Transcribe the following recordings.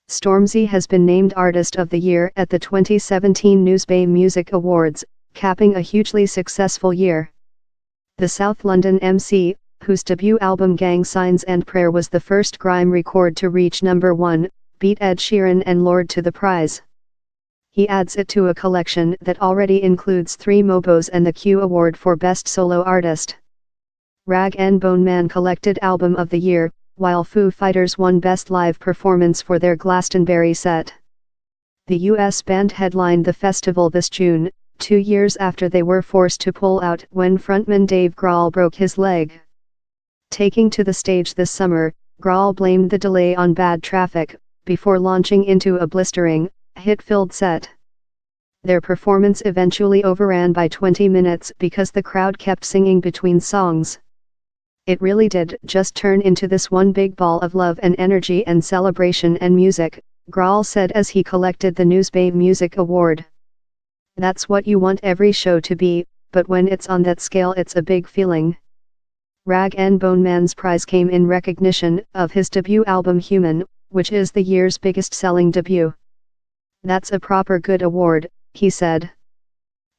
Stormzy has been named Artist of the Year at the 2017 NewsBay Music Awards, capping a hugely successful year. The South London MC, whose debut album Gang Signs and Prayer was the first grime record to reach #1, beat Ed Sheeran and Lorde to the prize. He adds it to a collection that already includes 3 Mobos and the Q Award for Best Solo Artist. Rag & Bone Man collected Album of the Year, while Foo Fighters won Best Live Performance for their Glastonbury set. The US band headlined the festival this June, 2 years after they were forced to pull out when frontman Dave Grohl broke his leg. Taking to the stage this summer, Grohl blamed the delay on bad traffic, before launching into a blistering, hit-filled set. Their performance eventually overran by 20 minutes because the crowd kept singing between songs. "It really did just turn into this one big ball of love and energy and celebration and music," Grohl said as he collected the NewsBay Music Award. "That's what you want every show to be, but when it's on that scale it's a big feeling." Rag & Bone Man's prize came in recognition of his debut album Human, which is the year's biggest-selling debut. "That's a proper good award," he said.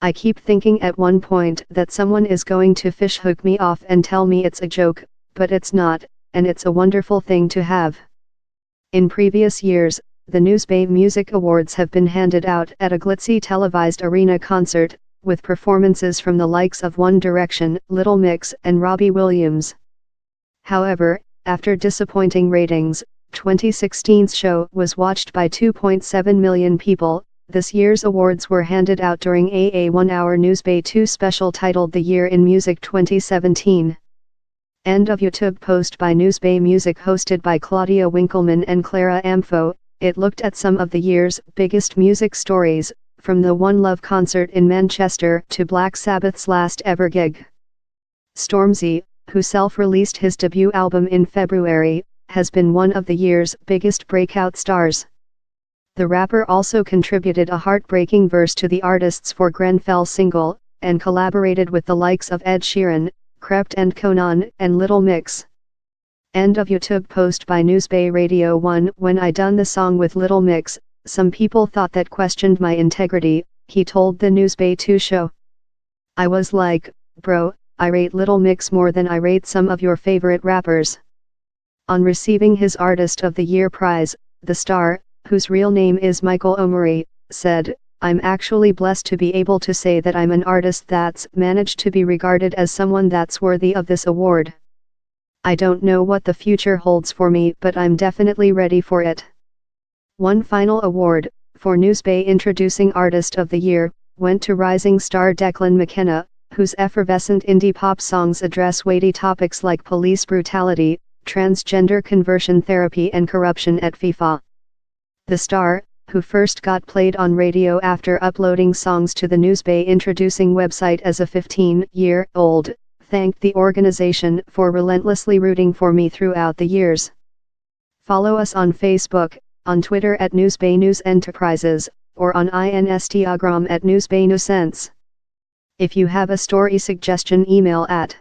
"I keep thinking at one point that someone is going to fishhook me off and tell me it's a joke, but it's not, and it's a wonderful thing to have." In previous years, the NewsBay Music Awards have been handed out at a glitzy televised arena concert, with performances from the likes of One Direction, Little Mix and Robbie Williams. However, after disappointing ratings, 2016's show was watched by 2.7 million people. This year's awards were handed out during a 1-hour NewsBay 2 special titled The Year in Music 2017. End of YouTube post by NewsBay Music hosted by Claudia Winkleman and Clara Amfo. It looked at some of the year's biggest music stories, from the One Love concert in Manchester to Black Sabbath's last ever gig. Stormzy, who self-released his debut album in February, has been one of the year's biggest breakout stars. The rapper also contributed a heartbreaking verse to the Artists for Grenfell single, and collaborated with the likes of Ed Sheeran, Krept and Conan, and Little Mix. End of YouTube post by NewsBay Radio 1. "When I done the song with Little Mix, some people thought that questioned my integrity," he told the NewsBay 2 show. "I was like, bro, I rate Little Mix more than I rate some of your favorite rappers." On receiving his Artist of the Year prize, the star, whose real name is Michael Omari, said, "I'm actually blessed to be able to say that I'm an artist that's managed to be regarded as someone that's worthy of this award. I don't know what the future holds for me, but I'm definitely ready for it." One final award, for NewsBay introducing Artist of the Year, went to rising star Declan McKenna, whose effervescent indie pop songs address weighty topics like police brutality, transgender conversion therapy and corruption at FIFA. The star, who first got played on radio after uploading songs to the NewsBay introducing website as a 15-year-old, thanked the organization for relentlessly rooting for me throughout the years. Follow us on Facebook, on Twitter at NewsBay News Enterprises, or on Instagram at NewsBay Newsense. If you have a story suggestion, email at